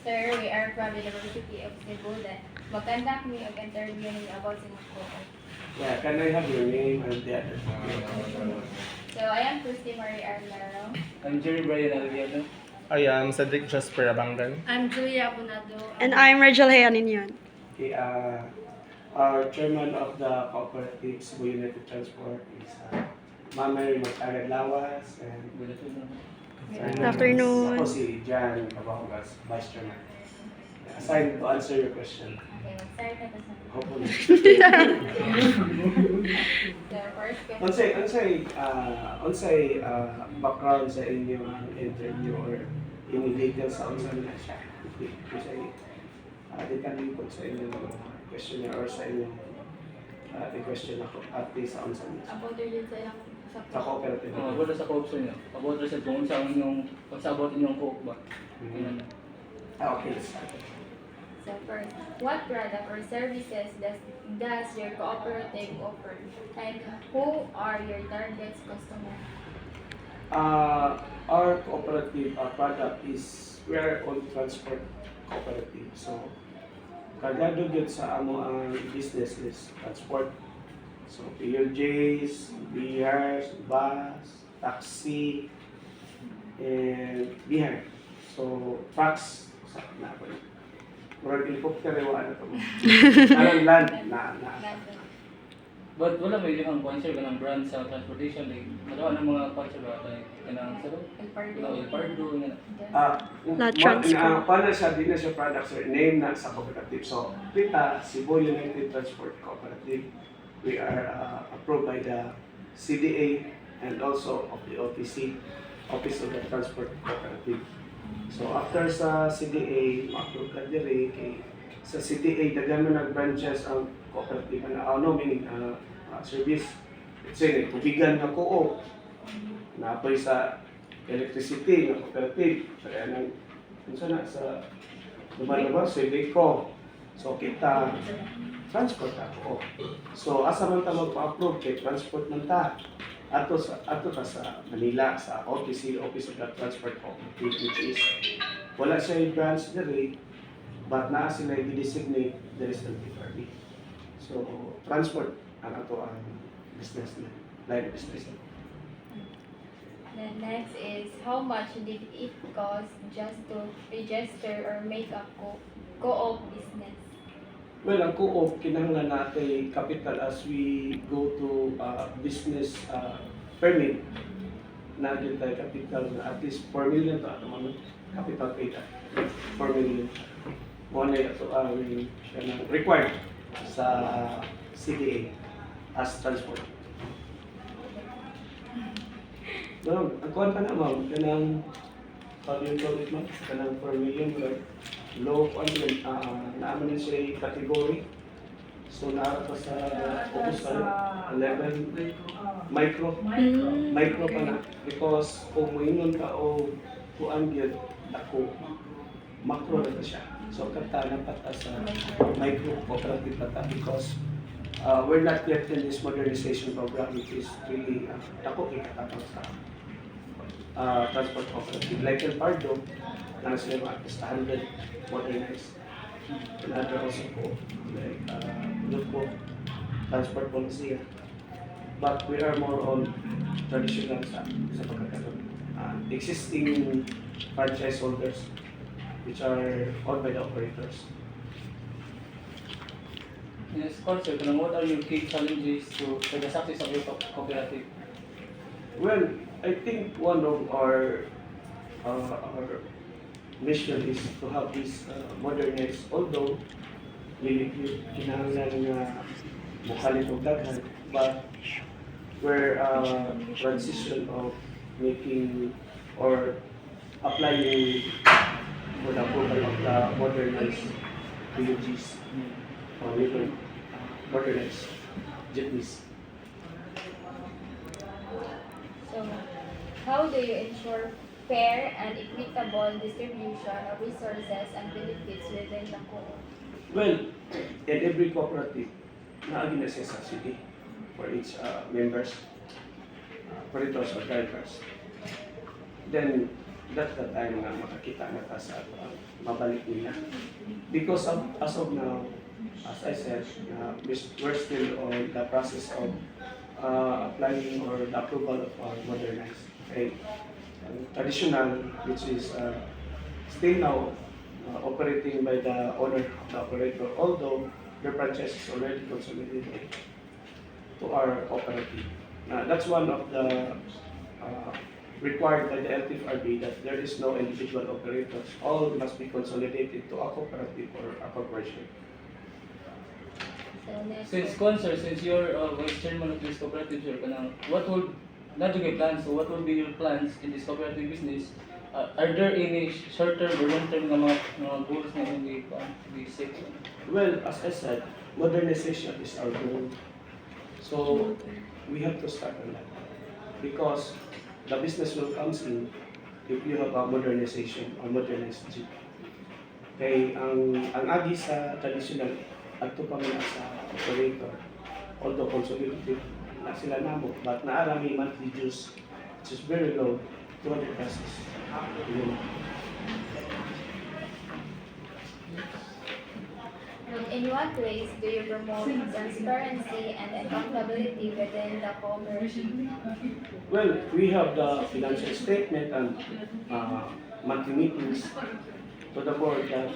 Sir, we are from the University of Cebu that mag-conduct me of interview about sa co-op. Yeah, can I have your name and the address? So, I am Christy Marie Arnaro. I'm Jerry Brian Alviano. I am Cedric Jasper Abangan. I'm Julia Abunado. And I'm Rachel Hayaninyon. Okay, our chairman of the cooperative Cebu United Transport is Ma'am Mary Magtagad Lawas and Good afternoon. Ako si Jan Cabangas, Vice Chairman. Assigned to answer your question. Okay, mag-start na to sa... Hopefully. So, first question. Unsay background sa inyong interview or any details sa unsa na siya? Unsay di ka lipot sa inyong questionnaire or sa inyong question ako at least sa unsa na siya? About yun sa ilang Sa cooperative. About sa co-op sa inyo. About sa kung saan yung pagsabot inyong co-op ba? Mhm. Okay, let's start. So, first, what product or services does your cooperative offer? And who are your target customers? Our cooperative product is we are on transport cooperative. So, kagado gyud sa amo ang business is transport. So, PLJs, BRs, bus, taxi, and behind. So, trucks, sa na po. Murag helicopter yung ano to. Parang land na. But wala may ilang sponsor ka ng brand sa transportation. Like, magawa ng mga sponsor ba? Like, kanang sa El Pardo. El Pardo, nga. Not transport. Paano siya, di na siya product, sir, name na sa cooperative. So, PITA, Cebu United Transport Cooperative, we are approved by the CDA and also of the OTC, Office of the Transport Cooperative. So, after sa CDA, ma-approve ka diri, kay sa CDA, daghan man nag-branches ang cooperative na meaning service. Let's say, tubigan na co-op, naapay sa electricity na cooperative, kaya nang sa lumalabas, sa Ibeco. So, kita, transport ako. So, asa man ta magpa-approve kay transport man ta. Ato ta sa Manila, sa OTC, Office of the Transport Cooperative, which is, wala siya yung branch diri, but naa sila i-designate there is LTFRB. So, transport, ang ato ang business na, line of business na. The next is, how much did it cost just to register or make a co-op business? Well, ang co-op, kinahanglan natin capital as we go to business permit. Nagyan tayo capital na at least 4 million to naman capital paid 4 million. Muna ito ang siya na required sa CDA as transport. So, ang kuwan pa na ma'am, kanang how do you call it ma'am? Kanang 4 million, right? Low content, naaman na siya yung category. So, naara pa sa focus pa 11 micro. Micro pa na. Because kung moingon ka o kuan gyud ako, macro na siya. So, kata na pata sa micro cooperative pata because we're not yet in this modernization program which is really ako ikatapos sa transport cooperative. Like El Pardo, na sila mga 100 modernized. And other also po, like Lupo, Transport Policia. But we are more on traditional sa pagkakaroon. Existing franchise holders which are owned by the operators. Yes, sponsor, what are your key challenges to the success of your cooperative? Well, I think one of our mission is to have this modernized, although really kinahanglan nga mukalit og daghan, but we're transition of making or applying for the approval of the modernized PUGs or even modernized jeepneys. So, how do you ensure fair and equitable distribution of resources and benefits within the co-op? Well, in every cooperative, naagin na siya subsidy for each members, operators or drivers. Then, that's the time na makakita na ta sa mabalik nila. Because as of now, as I said, we're still on the process of applying or the approval of our modernized. Okay? Traditional, which is still now operating by the owner of the operator, although the franchise is already consolidated to our cooperative. That's one of the required by the LTFRB, that there is no individual operators. All must be consolidated to a cooperative or a corporation. So next Since one. Sir, since you're vice chairman of this cooperative, sir, what will not to get plans? So what will be your plans in this cooperative business? Are there any short-term or long-term mga goals na hindi set? Well, as I said, modernization is our goal. So we have to start on that. Because the business will come in if you have a modernization or modernized jeep. Kay ang agi sa traditional adto pa man sa operator, although consolidated na sila namo, but naarami monthly dues which is very low, 200 pesos. Yun. In what ways do you promote transparency and accountability within the cooperative? Well, we have the financial statement and monthly meetings to the board that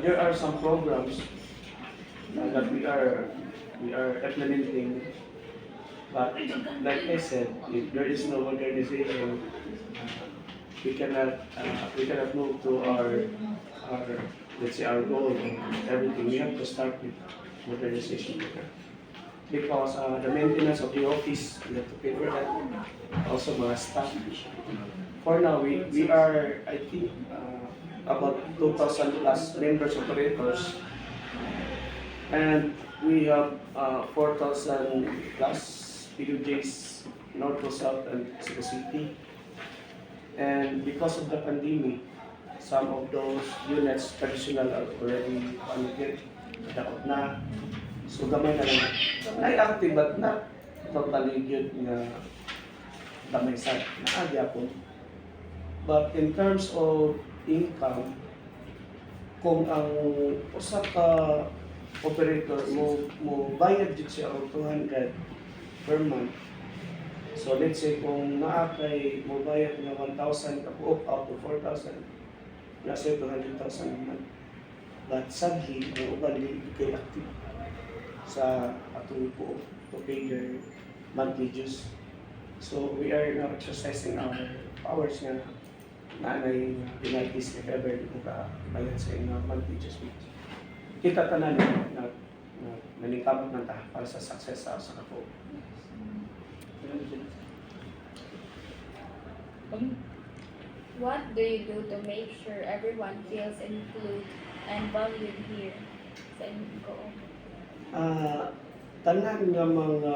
there are some programs that we are implementing. But like I said, if there is no modernization, we cannot move to our let's say our goal and everything. We have to start with modernization because the maintenance of the office, we have to pay for that. Also mga staff. For now, we are, I think, about 2,000 plus members operators, and we have 4,000 plus PUJs north to south and Cebu City. And because of the pandemic, some of those units traditional are already committed, dapat na. So gamay na lang. Nai-active but not totally good na gamay sa naagya po. But in terms of income, kung ang usa ka operator mo bayad jud siya og 200 per month. So let's say kung naa kay mo bayad nga 1,000 kabuok out to 4,000, nasa 200,000 a month. But sadly, ang uban di kay active sa atong po to pay their monthly dues. So we are now exercising our powers nga naanay penalties if ever di mo ka bayad sa inyong monthly dues. Kita tanan na naningkamot ng ta para sa success sa kapo. What do you do to make sure everyone feels included and valued here sa inyong Tanan nga mga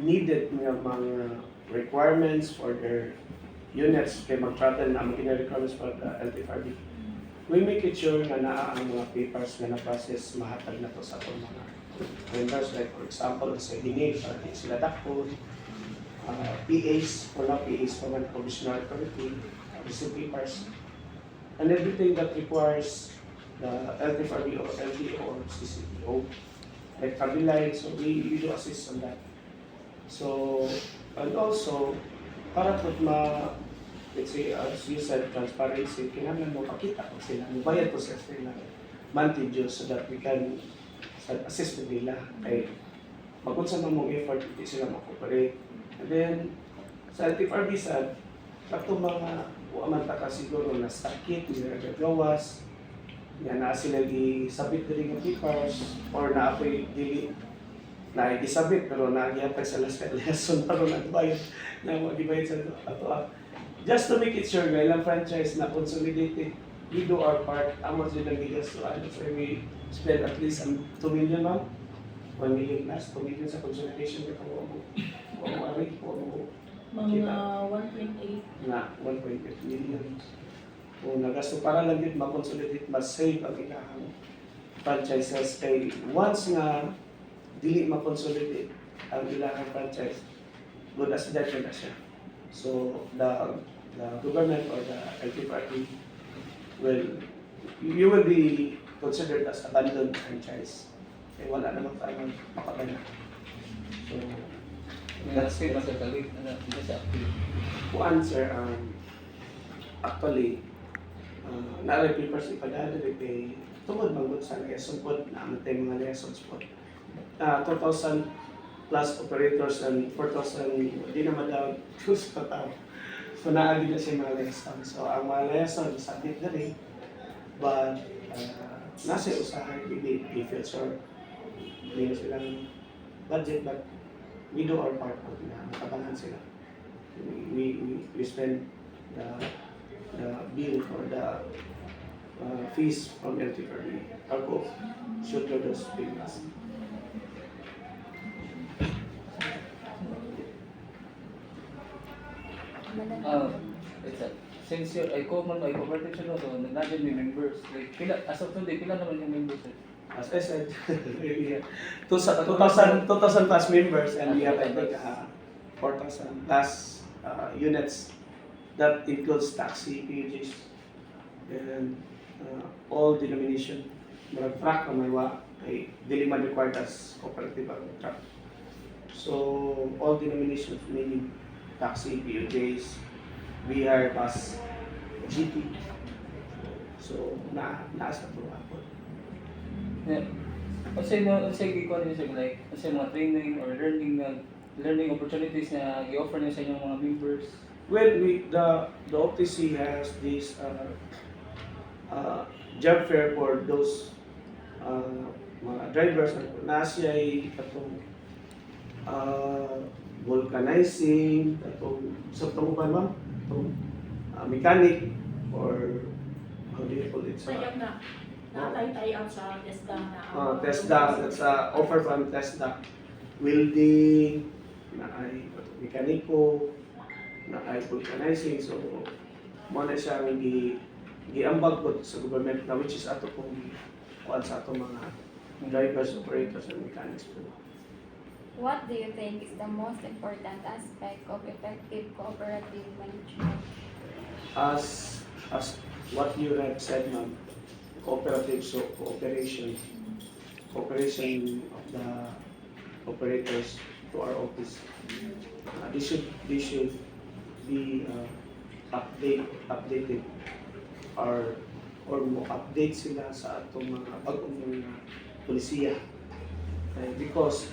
needed nga mga requirements for their units kay mag-travel na ang requirements for the LTFRB. We make it sure na naa ang mga papers nga na-process mahatag na to sa atong mga members. Like for example, sa DNA, para di sila dakpo, PAs, wala PAs pa man, provisional authority, receive papers, and everything that requires the LTFRB or LTO or CCTO, like Kabilay, so we do assist on that. So, and also, para po let's say, as you said, transparency, kailangan mo pakita kung sila, bayad po sa sila monthly dues so that we can assist with nila. Kay, magkunsa man mong effort, hindi sila makooperate. And then, sa LTFRB sad, ato mga uamanta ka siguro na sakit, nagagawas, na sila gisabit din ng papers, or na ako'y dili na gisabit pero nagyatag sa lesson pero nagbayad na magibayad sa ato. Just to make it sure nga ilang franchise na consolidated, we do our part. Amos din ang gigastuan. So we spend at least 2 million ma'am. 1 million plus, 2 million sa consolidation ka mo Mga 1.8. na 1.8 million. Kung nagasto para lang din makonsolidate, mas save ang ilahang franchises kay once nga dili makonsolidate ang ilahang franchise, good as dead na siya. So the the government or the LTFRB, well, you will be considered as abandoned franchise. Kaya wala namang tayo makabala. So, That's it, Master Khalid. Ano, hindi siya active. to answer, actually, na-array papers ipadadali kay tungod manggod sa lesson po na ang mga lessons po. 2,000 plus operators and 4,000, di naman daw, plus pa tao. So, naagin na siya mga lessons. So, ang mga lessons, submit na rin. But, nasa usahan, hindi i-feel sure. Hindi na silang budget, but we do our part po na makabangan sila. We spend the bill or the fees from LTFRB. Our goal should go those payments. It's a, since you're a cooperative siya no, so nag-nagin may members. Like, pila, as of today, pila naman yung members? As I said, we have 2,000 plus members and we have I think 4,000 plus units. That includes taxi, PUJs, and all denomination. Marag truck na maywa ay dili man required as cooperative ang truck. So all denominations meaning taxi, PUJs, VR, bus, GT. So naasa to ako. Yeah. Kasi gikuha niyo siya like, kasi mga training or learning opportunities na i-offer niyo sa inyong mga members. Well, the OTC has this job fair for those mga drivers na siya ay katong vulcanizing, katong sa tumupan ba? Mechanic or how do you call it? Sayang na. Nakatay-tay out sa TESDA na. TESDA, that's offer from TESDA. Welding, na ay mekaniko, na ay vulcanizing. So, mo na siya giambag po sa government na which is ato pong kuan sa ato mga drivers, operators, and mechanics po. What do you think is the most important aspect of effective cooperative management? As what you have said, ma'am, cooperative, so cooperation of the operators to our office. They should be updated or mo update sila sa atong mga bagong mga polisiya. Because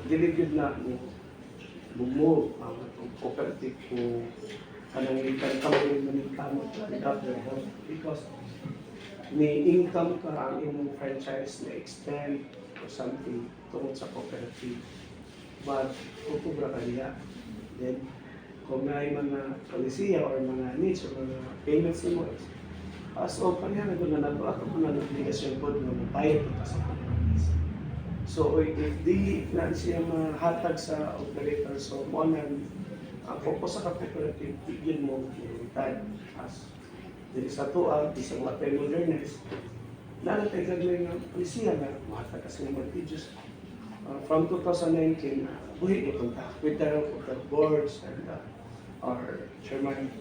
dili gyud na mo ang atong cooperative ko kanang ikan kamo maningkamot because may income ka ang imong franchise na extend or something tungkol sa cooperative. But kukubra ka niya. Then, kung may mga polisiya or mga needs or mga payments mo, so kanya na doon na nato ako mga obligasyon po na mabayad pa sa payments. So if di na siya mahatag sa operator, so mo na ang focus sa cooperative, bigyan mo retire as dili sa tuwa, di sa mga modernize. Nalatay gagawin ng polisiya na mahatag kasi ng mortgages. From 2019, buhi ko contact with the boards and our chairman.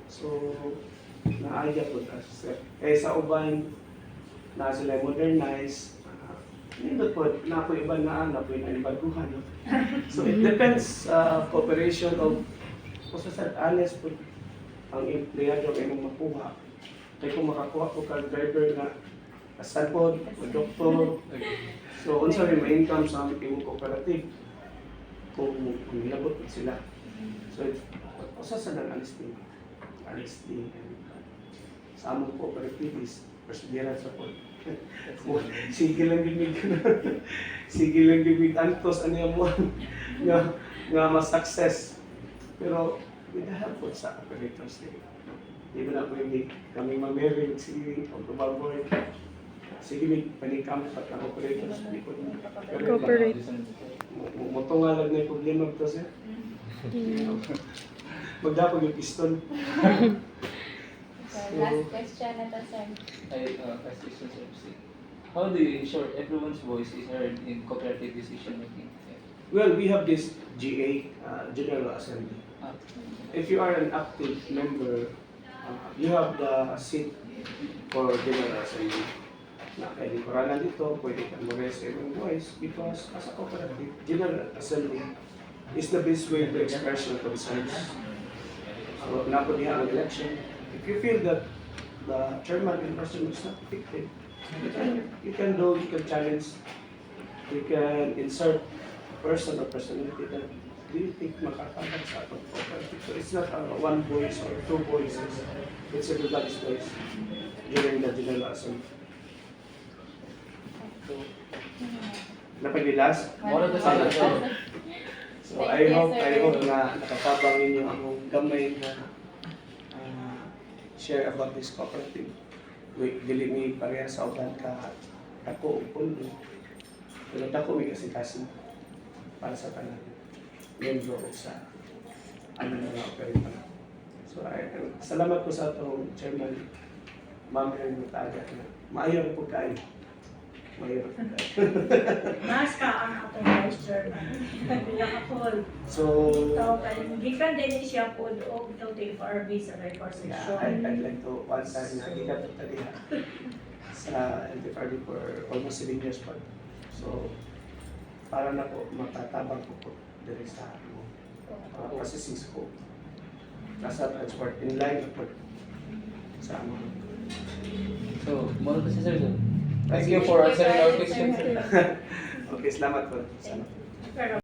So, naaya po kasi. Sa uban, na sila modernize. Nindot po, na po iba na baguhan. So, it depends cooperation of, kung sa honest po, ang empleyado ay mong makuha. Kaya kung makakuha ko ka driver na kasagod, o doktor, so unsa may income sa aming imong cooperative kung nilabot sila. So, usa sa honesty sa among cooperative is perseverance sa po. Sige lang gimig sige lang gimig antos ano mo nga mas success. Pero with the help po sa operators di ba na pwede kami mameri sige pagbaboy sige may paningkamot at ang operators di ko Cooperate. motongalag na yung problema ito sir. Magdapag yung piston. So, last question na to, sir. First question, sir. How do you ensure everyone's voice is heard in cooperative decision making? Well, we have this GA, General Assembly. If you are an active member, you have the seat for General Assembly. Na kaya lingkuranan dito, pwede kang mag-raise your own voice because as a cooperative, General Assembly is the best way to express your concerns. So, napodihan ang election. If you feel that the chairman in person is not effective, you can challenge, you can insert person or personality that do you think makakatag sa atong cooperative. So it's not one voice or two voices, it's everybody's voice during the General Assembly. Napagilas? More than sa So Thank you, sir. I hope na nakatabang ninyo ang gamay na share about this cooperative. Dili mi pareha sa uban ka dako upon. Pero dako mi kasi para sa tanan. Membro sa mga operator. So salamat po sa atong chairman Ma'am Erin Mutaga na maayo po kayo. Maayo po kayo. Mas ka ang atong vice chairman. Pinaka-call. So Ito, gikan din siya po doon ito FRB sa record yeah, section. I'd like to one time na gikat tadi sa NTFRD for almost 7 years pa. So para na po matatabang po diri sa processing scope. Nasa transport in line po sa among. So, more than sa sir. Thank you for answering our questions. Okay, salamat po. Salamat. Pero